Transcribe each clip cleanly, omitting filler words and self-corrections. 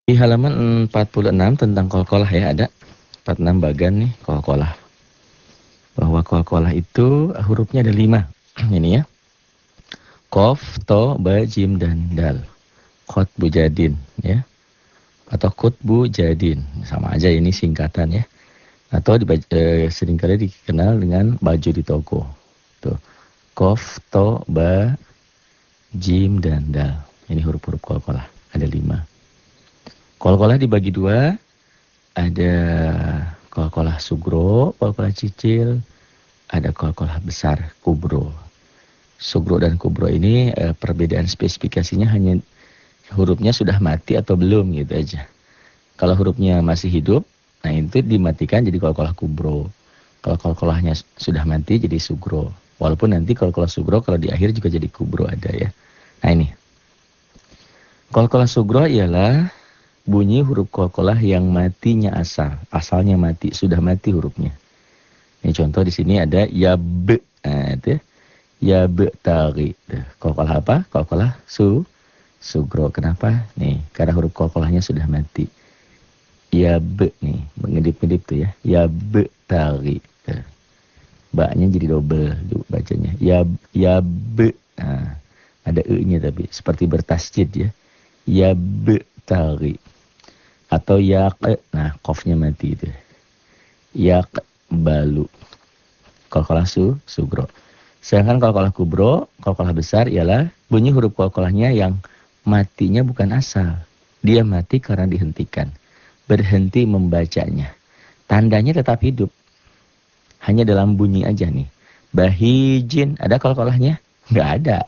Di halaman 46 tentang qalqalah ya ada 46 bagan nih qalqalah. Bahwa qalqalah itu hurufnya ada 5. Ini ya. Qaf, to, ba, jim dan dal. Qutbu jadin ya. Atau qutbu jadin. Sama aja ini singkatan ya. Atau seringkali dikenal dengan baju di toko. Tuh. Qaf, to, ba, jim dan dal. Ini huruf-huruf qalqalah. Ada 5. Qalqalah dibagi 2. Ada qalqalah sugro, qalqalah cicil, ada qalqalah besar, kubro. Sugro dan kubro ini perbedaan spesifikasinya hanya hurufnya sudah mati atau belum gitu aja. Kalau hurufnya masih hidup, nah itu dimatikan jadi qalqalah kubro. Kalau qalqalahnya sudah mati jadi sugro. Walaupun nanti qalqalah sugro kalau di akhir juga jadi kubro ada ya. Nah ini. Qalqalah sugro ialah bunyi huruf qalqalah yang matinya asalnya mati, sudah mati hurufnya. Ini contoh di sini ada ya be, nah itu ya be tari. Qalqalah apa? Qalqalah sugro. Kenapa? Nih, karena huruf qalqalahnya sudah mati. Ya be nih, mengedip-ngedip tuh ya. Ya be tari. Ba-nya jadi double bacanya. Ya be. Nah, ada e-nya tapi seperti bertasjid ya. Ya be tari. Atau yak, nah qafnya mati itu. Yak balu. Qalqalah sugro. Sedangkan qalqalah kubro, qalqalah besar ialah bunyi huruf qalqalahnya yang matinya bukan asal. Dia mati karena dihentikan. Berhenti membacanya. Tandanya tetap hidup. Hanya dalam bunyi aja nih. Bahijin, ada qalqalahnya? Enggak ada.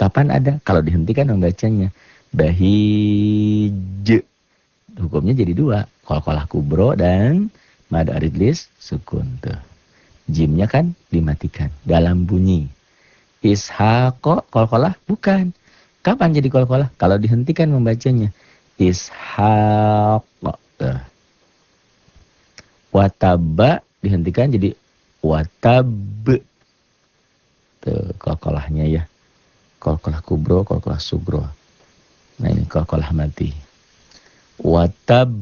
Kapan ada? Kalau dihentikan membacanya. Bahij. Hukumnya jadi 2, qalqalah kubro dan mad aridlis sukun tuh. Jimnya kan dimatikan dalam bunyi. Ishaqo qalqalah bukan. Kapan jadi qalqalah? Kalau dihentikan membacanya. Ishaq. Wataba dihentikan jadi watab. Tuh qalqalahnya ya. Qalqalah kubro, qalqalah sugro. Nah ini qalqalah mati. Watab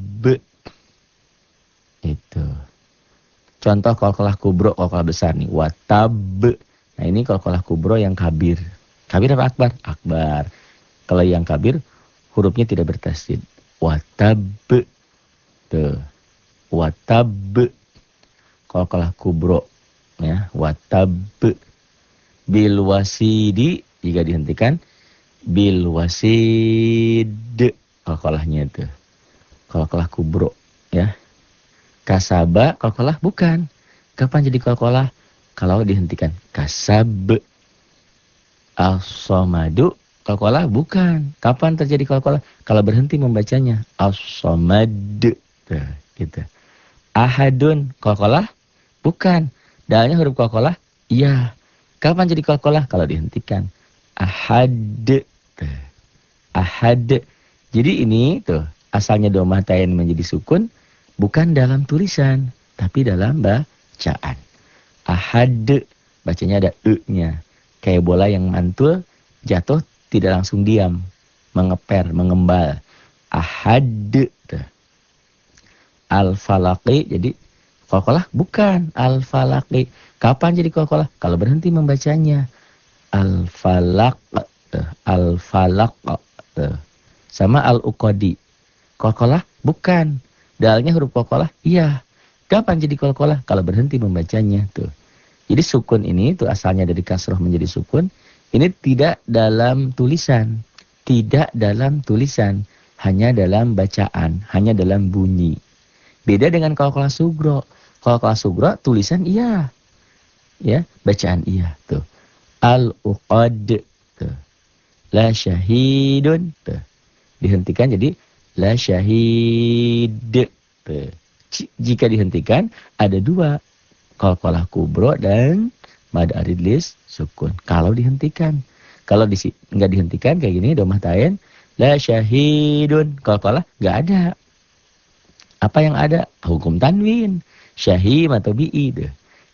itu contoh qalqalah kubro, qalqalah besar nih. Watab. Nah ini qalqalah kubro yang kabir. Kabir apa akbar? Akbar. Kalau yang kabir hurufnya tidak bertasydid. Watab. Tuh. Watab. Qalqalah kubro ya. Watab. Bil wasidi jika dihentikan bil wasid qalqalahnya itu. Qalqalah kubro ya. Kasaba qalqalah bukan. Kapan jadi qalqalah? Kalau dihentikan. Kasab. As-somadu qalqalah bukan. Kapan terjadi qalqalah? Kalau berhenti membacanya. As-somad. Gitu. Ahadun qalqalah bukan. Dalnya huruf qalqalah? Iya. Kapan jadi qalqalah? Kalau dihentikan. Ahad. Ahad. Jadi ini tuh asalnya domah tain menjadi sukun bukan dalam tulisan tapi dalam bacaan. Ahad bacanya ada e-nya. Kayak bola yang mantul jatuh tidak langsung diam, mengeper, mengembal. Ahad. Al-falaqi jadi qalqalah bukan. Al-falaqi. Kapan jadi qalqalah? Kalau berhenti membacanya. Al-falaq. Al-falaq. Sama al-uqadi. Qalqalah bukan. Dalnya huruf qalqalah? Iya. Kapan jadi qalqalah? Kalau berhenti membacanya tuh. Jadi sukun ini tuh asalnya dari kasroh menjadi sukun. Ini tidak dalam tulisan. Tidak dalam tulisan. Hanya dalam bacaan. Hanya dalam bunyi. Beda dengan qalqalah sugro. Qalqalah sugro tulisan iya. Ya, bacaan iya tuh. Al-uqad tuh. La syahidun tuh. Dihentikan jadi la syahid. Jika dihentikan ada 2. Qalqalah kubro dan mad aridlis sukun. Kalau dihentikan. Kalau enggak dihentikan kayak gini domah tain la syahidun. Qalqalah enggak ada. Apa yang ada? Hukum tanwin. Syahim atau bi'i.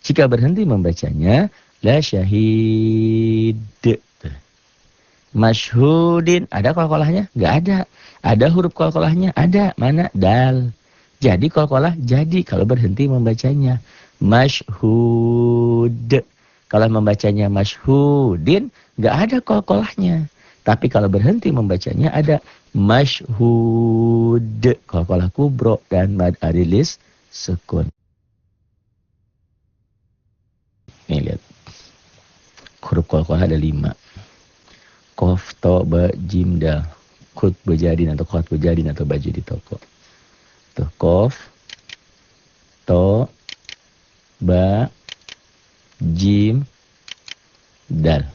Jika berhenti membacanya la syahid. Masyhudin, ada qalqalahnya? Nggak ada. Ada huruf qalqalahnya? Ada. Mana? Dal. Jadi qalqalah jadi kalau berhenti membacanya. Masyhud. Kalau membacanya masyhudin, nggak ada qalqalahnya. Tapi kalau berhenti membacanya ada masyhud. Qalqalah kubro dan mad arilis sukun. Nih lihat. Huruf qalqalah ada 5. Qaf, to, ba, jim, dal. Kut bejadin atau kot bejadin atau baju di toko. Tuh, qaf, to, ba, jim, dal.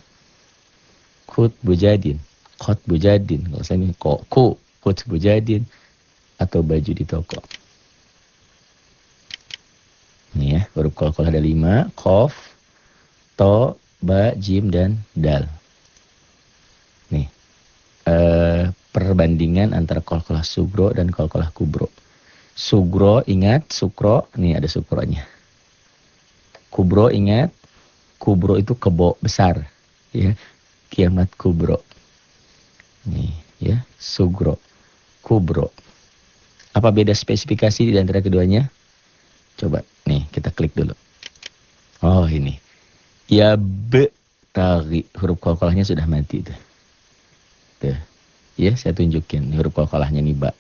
Kut bejadin, kot bejadin. Kalau saya ini kok, kut bejadin atau baju di toko. Ini ya, huruf qalqalah ada 5. Qaf, to, ba, jim, dan dal. Nih, perbandingan antara qalqalah sugro dan qalqalah kubro. Sugro ingat, sukro, nih ada sukronya. Kubro ingat, kubro itu kebo besar, ya, kiamat kubro. Nih, ya, sugro, kubro. Apa beda spesifikasi di antara keduanya? Coba, nih kita klik dulu. Oh ini, ya be tari, huruf qalqalahnya sudah mati tuh. Tuh, ya saya tunjukin huruf qalqalahnya nih ba.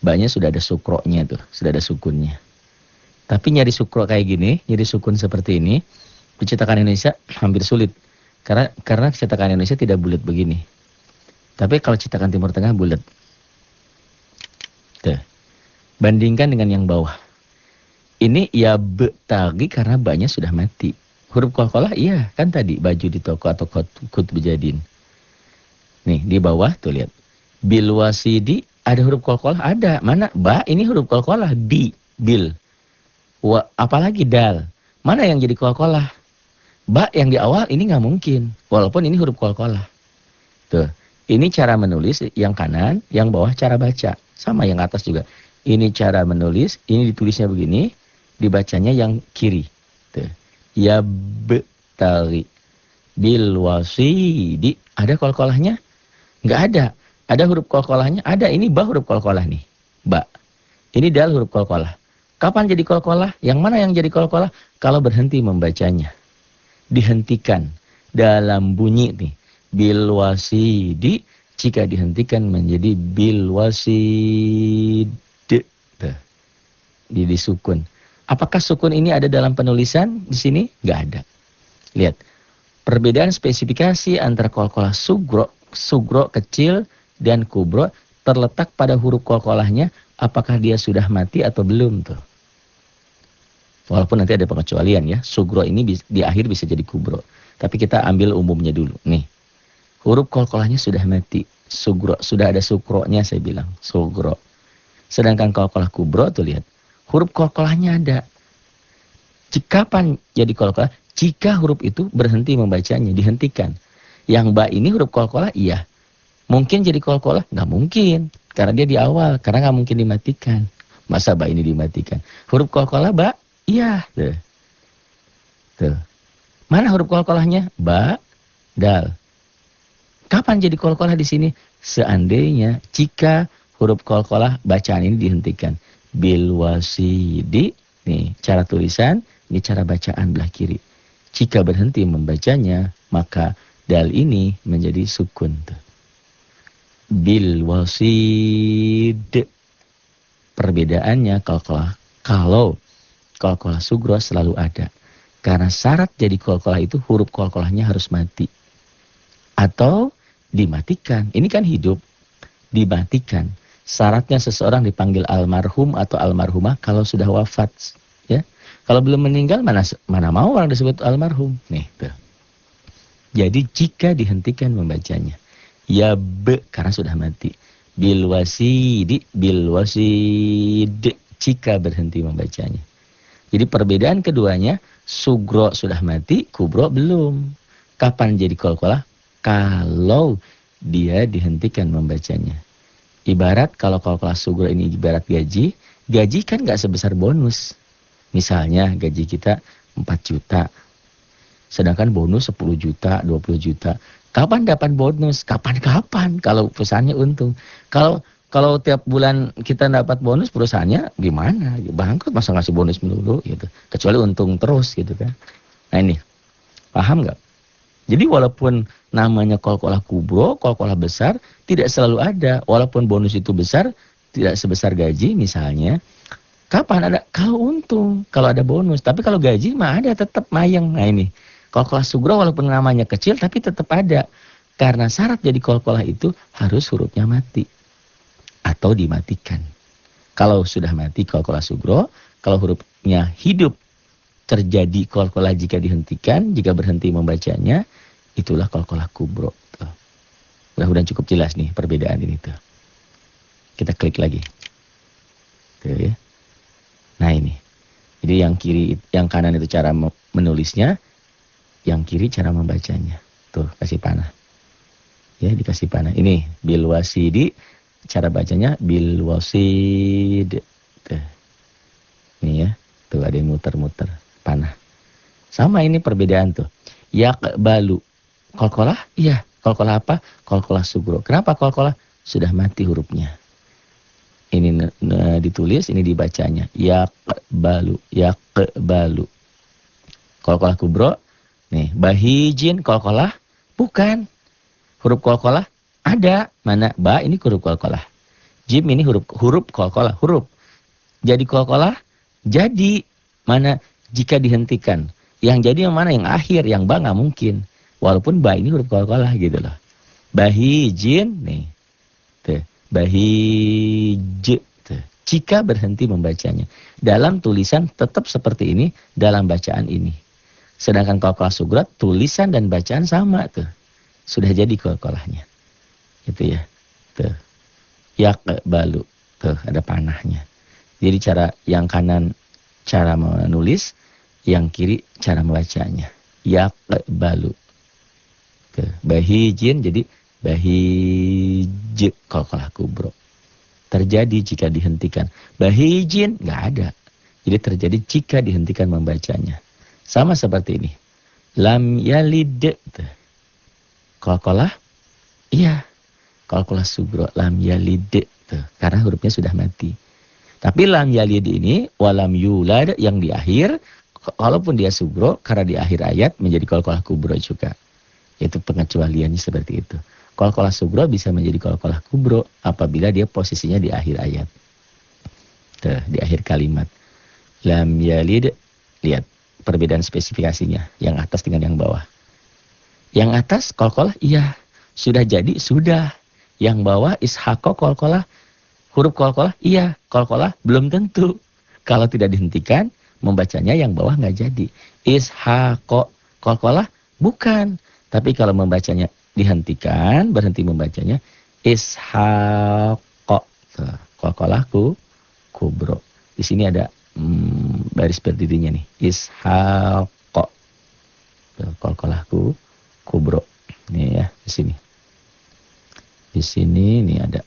Ba-nya sudah ada sukronya tuh, sudah ada sukunnya. Tapi nyari sukro kayak gini, nyari sukun seperti ini, di cetakan Indonesia hampir sulit. Karena cetakan Indonesia tidak bulat begini. Tapi kalau cetakan Timur Tengah bulat. Tuh. Bandingkan dengan yang bawah. Ini ya be tagi karena ba-nya sudah mati. Huruf qalqalah iya kan tadi baju di toko atau kut bejadin. Nih di bawah tuh lihat. Bil wasidi ada huruf qalqalah ada. Mana? Ba ini huruf qalqalah bil. Apalagi dal. Mana yang jadi qalqalah? Ba yang di awal ini nggak mungkin. Walaupun ini huruf qalqalah. Tuh. Ini cara menulis yang kanan, yang bawah cara baca. Sama yang atas juga. Ini cara menulis, ini ditulisnya begini, dibacanya yang kiri. Tuh. Ya betari. Bil wasidi. Ada qalqalahnya? Nggak ada. Ada huruf qalqalahnya? Ada. Ini ba huruf qalqalah nih. Ba. Ini dal huruf qalqalah. Kapan jadi qalqalah? Yang mana yang jadi qalqalah? Kalau berhenti membacanya. Dihentikan. Dalam bunyi nih. Bil wasidi. Jika dihentikan menjadi bil wasid. Tuh. Jadi sukun. Apakah sukun ini ada dalam penulisan di sini? Nggak ada. Lihat. Perbedaan spesifikasi antara qalqalah sugro kecil dan kubro terletak pada huruf qalqalahnya. Apakah dia sudah mati atau belum tuh. Walaupun nanti ada pengecualian ya. Sugro ini di akhir bisa jadi kubro. Tapi kita ambil umumnya dulu. Nih. Huruf qalqalahnya sudah mati. Sugro. Sudah ada sukronya saya bilang. Sugro. Sedangkan qalqalah kubro tuh lihat. Huruf qalqalahnya ada. Kapan jadi qalqalah? Jika huruf itu berhenti membacanya. Dihentikan. Yang ba ini huruf qalqalah iya. Mungkin jadi qalqalah? Nggak mungkin. Karena dia di awal. Karena nggak mungkin dimatikan. Masa ba ini dimatikan? Huruf qalqalah ba? Iya. Tuh. Tuh. Mana huruf qalqalahnya? Ba, dal. Kapan jadi qalqalah di sini? Seandainya jika huruf qalqalah bacaan ini dihentikan. Bil wasidi. Nih cara tulisan. Ini cara bacaan belah kiri. Jika berhenti membacanya. Maka dal ini menjadi sukun. Tuh. Bil wasid. Perbedaannya kalau qalqalah sugro selalu ada. Karena syarat jadi qalqalah itu huruf qalqalahnya harus mati. Atau dimatikan. Ini kan hidup. Dimatikan. Syaratnya seseorang dipanggil almarhum atau almarhumah kalau sudah wafat. Ya. Kalau belum meninggal mana mau orang disebut almarhum. Nih tuh. Jadi jika dihentikan membacanya. Ya be karena sudah mati. Bil wasidi. Jika berhenti membacanya. Jadi perbedaan keduanya. Sugro sudah mati. Kubro belum. Kapan jadi qalqalah? Kalau dia dihentikan membacanya. Ibarat kalau qalqalah sugro ini ibarat gaji. Gaji kan gak sebesar bonus. Misalnya gaji kita 4 juta. Sedangkan bonus 10 juta, 20 juta. Kapan dapat bonus? Kapan-kapan kalau perusahaannya untung. Kalau kalau tiap bulan kita dapat bonus, perusahaannya gimana? Bangkrut, masa ngasih bonus melulu gitu. Kecuali untung terus gitu kan. Nah ini, paham nggak? Jadi walaupun namanya kol-kolah kubro, kol-kolah besar, tidak selalu ada. Walaupun bonus itu besar, tidak sebesar gaji misalnya. Kapan ada? Kalau untung, kalau ada bonus. Tapi kalau gaji mah ada, tetap mayang. Nah ini, kol-kolah sugro walaupun namanya kecil, tapi tetap ada. Karena syarat jadi kol-kolah itu harus hurufnya mati. Atau dimatikan. Kalau sudah mati kol-kolah sugro, kalau hurufnya hidup, terjadi kol-kolah jika dihentikan, jika berhenti membacanya, itulah kol-kolah kubro. Tuh. Mudah-mudahan cukup jelas nih perbedaan ini tuh. Kita klik lagi. Tuh ya. Nah ini. Jadi yang kiri, yang kanan itu cara menulisnya, yang kiri cara membacanya. Tuh, kasih panah. Ya, dikasih panah. Ini bil wasidi, cara bacanya bil wasid. Tuh. Ini ya. Tuh ada yang muter-muter panah. Sama ini perbedaan tuh. Yaqbalu. Kol-kolah? Iya. Kol-kolah apa? Kol-kolah sugro. Kenapa kol-kolah? Sudah mati hurufnya. Ini ditulis, ini dibacanya. Yaqbalu. Yaqbalu. Kol-kolah kubro. Nih, bahijin kol-kolah? Bukan. Huruf kol-kolah ada. Mana? Ba ini huruf kol-kolah. Jim ini huruf kol-kolah. Huruf. Jadi kol-kolah? Jadi. Mana? Jika dihentikan. Yang jadi yang mana? Yang akhir. Yang ba nggak mungkin. Walaupun ba ini huruf kol-kolah gitu loh. Bahijin. Nih. Tuh. Bahij. Tuh. Jika berhenti membacanya. Dalam tulisan tetap seperti ini. Dalam bacaan ini. Sedangkan kol-kolah sugro, tulisan dan bacaan sama tuh. Sudah jadi kol-kolahnya. Gitu ya. Tuh. Yaqbalu. Tuh ada panahnya. Jadi cara yang kanan cara menulis, yang kiri cara membacanya. Yaqbalu. Tuh. Bahijin jadi bahij kol-kolah kubro. Terjadi jika dihentikan. Bahijin nggak ada. Jadi terjadi jika dihentikan membacanya. Sama seperti ini. Lam yalid. Kol-kolah? Iya. Kol-kolah sugro. Lam yalid. Tuh. Karena hurufnya sudah mati. Tapi lam yalid ini. Walam yulad yang di akhir. Walaupun dia sugro. Karena di akhir ayat menjadi kol-kolah kubro juga. Itu pengecualiannya seperti itu. Kol-kolah sugro bisa menjadi kol-kolah kubro. Apabila dia posisinya di akhir ayat. Tuh. Di akhir kalimat. Lam yalid. Lihat. Perbedaan spesifikasinya. Yang atas dengan yang bawah. Yang atas kol-kolah iya. Sudah jadi sudah. Yang bawah ishaqo kol-kolah. Huruf kol-kolah iya. Kol-kolah belum tentu. Kalau tidak dihentikan. Membacanya yang bawah nggak jadi. Ishaqo kol-kolah bukan. Tapi kalau membacanya dihentikan. Berhenti membacanya. Ishaqo. Kol-kolahku kubro. Di sini ada baris berdirinya nih. Ishaqo. Kol-kolahku kubro. Nih ya, di sini. Di sini nih ada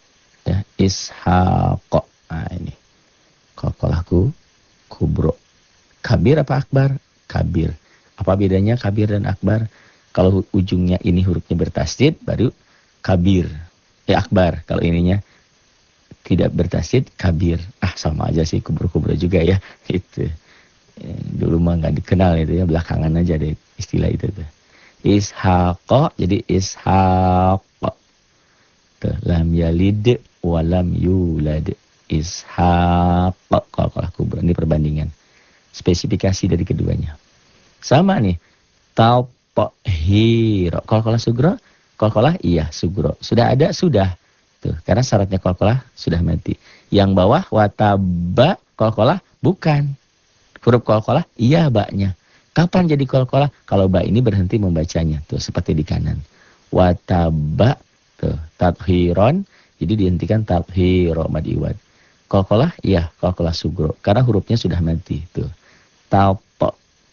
ya ishaqo. Nah ini. Kol-kolahku kubro. Kabir apa akbar? Kabir. Apa bedanya kabir dan akbar? Kalau ujungnya ini hurufnya bertasydid baru kabir. Ya akbar. Kalau ininya tidak bertasydid kabir. Ah sama aja sih, kubro-kubro juga ya. Itu. Dulu mah nggak dikenal itu ya, belakangan aja deh istilah itu tuh. Ishaqo jadi ishaqo. Tuh, lam yalid wa lam yulad. Ishaqo kol-kolah kubro. Ini perbandingan. Spesifikasi dari keduanya. Sama nih. Taupohiro. Kol-kolah sugro? Kol-kolah iya sugro. Sudah ada? Sudah. Tuh, karena syaratnya kol-kolah sudah mati. Yang bawah wataba kol-kolah bukan. Huruf kol-kolah iya baknya. Kapan jadi kol-kolah? Kalau ba ini berhenti membacanya. Tuh seperti di kanan. Wataba tuh tathiron jadi dihentikan tathiro mad iwad. Kol-kolah iya kol-kolah sugro karena hurufnya sudah mati. Tuh.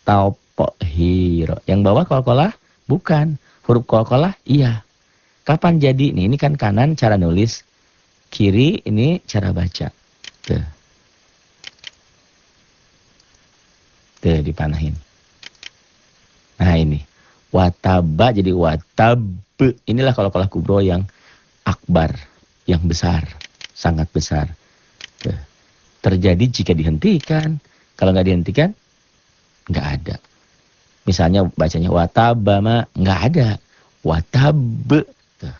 Taupohiro. Yang bawah kol-kolah bukan. Huruf kol-kolah iya. Kapan jadi? Nih, ini kan kanan cara nulis. Kiri ini cara baca. Tuh. Tuh dipanahin. Nah ini. Wataba jadi watab. Inilah qalqalah kubro yang akbar, yang besar, sangat besar. Tuh. Terjadi jika dihentikan. Kalau nggak dihentikan, nggak ada. Misalnya bacanya watabama, nggak ada. Watab. Tuh.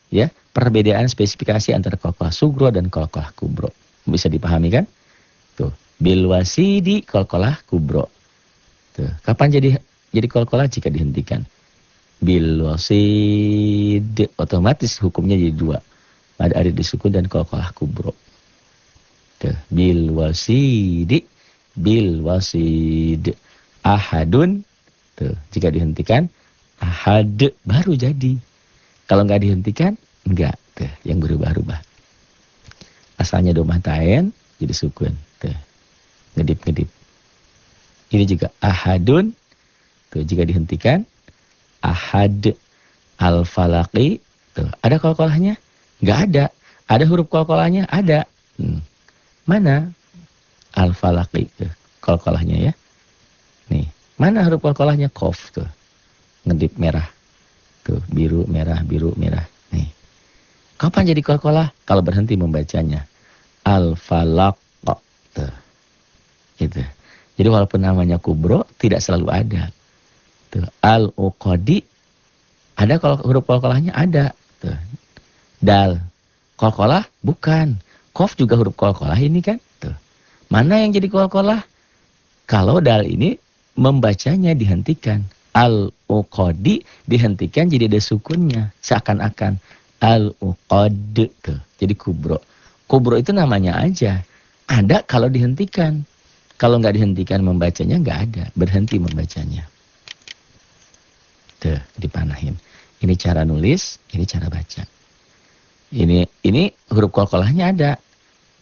Ya, perbedaan spesifikasi antara qalqalah sugro dan qalqalah kubro. Bisa dipahami kan? Tuh, bil wasidi qalqalah kubro. Tuh, kapan jadi qalqalah jika dihentikan? Bil wasid, otomatis hukumnya jadi dua. Ada disukun dan qalqalah kubro. Tuh, bil wasidi, bil wasid. Ahadun, tuh, jika dihentikan ahad baru jadi. Kalau nggak dihentikan enggak, tuh, yang berubah-ubah. Asalnya domah tain jadi sukun, tuh. Ngedip-ngedip. Ini juga ahadun, tuh, jika dihentikan ahad. Al-falaqi, tuh, ada qalqalahnya? Enggak ada. Ada huruf qalqalahnya? Ada. Mana? Al-falaqi, tuh, qalqalahnya ya. Nih, mana huruf qalqalahnya? Qaf, tuh. Ngedip merah. Tuh, biru, merah, biru, merah. Nih. Kapan jadi qalqalah? Kalau berhenti membacanya. Al-falaq, tuh. Gitu. Jadi walaupun namanya kubro, tidak selalu ada. Tuh, al-uqadi, ada kalau huruf qalqalahnya? Ada. Tuh. Dal, qalqalah? Bukan. Qaf juga huruf qalqalah ini kan? Tuh. Mana yang jadi qalqalah? Kalau dal ini membacanya dihentikan. Al-uqadi dihentikan jadi ada sukunnya. Seakan-akan al-uqad, tuh. Jadi kubro. Kubro itu namanya aja. Ada kalau dihentikan. Kalau nggak dihentikan membacanya nggak ada. Berhenti membacanya. Tuh, dipanahin. Ini cara nulis, ini cara baca. Ini huruf qalqalahnya ada.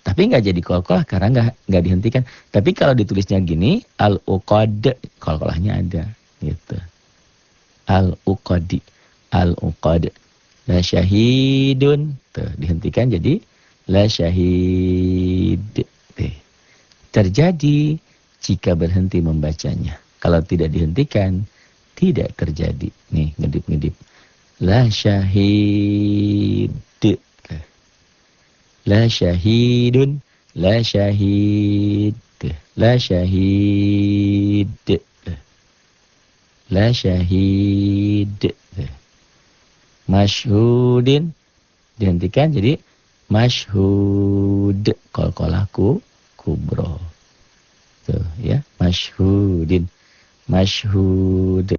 Tapi nggak jadi qalqalah karena nggak dihentikan. Tapi kalau ditulisnya gini, al-uqad, qalqalahnya ada. Gitu. Al-uqadi, al-uqad. La syahidun, tuh, dihentikan jadi la syahid. Terjadi jika berhenti membacanya. Kalau tidak dihentikan, tidak terjadi. Nih, ngedip-ngedip. La syahid. La syahidun. La syahid. La syahid. La syahid. Masyhudin. Dihentikan jadi masyhud. Qalqalah kubro. Tuh ya, masyhudin. Masyhud.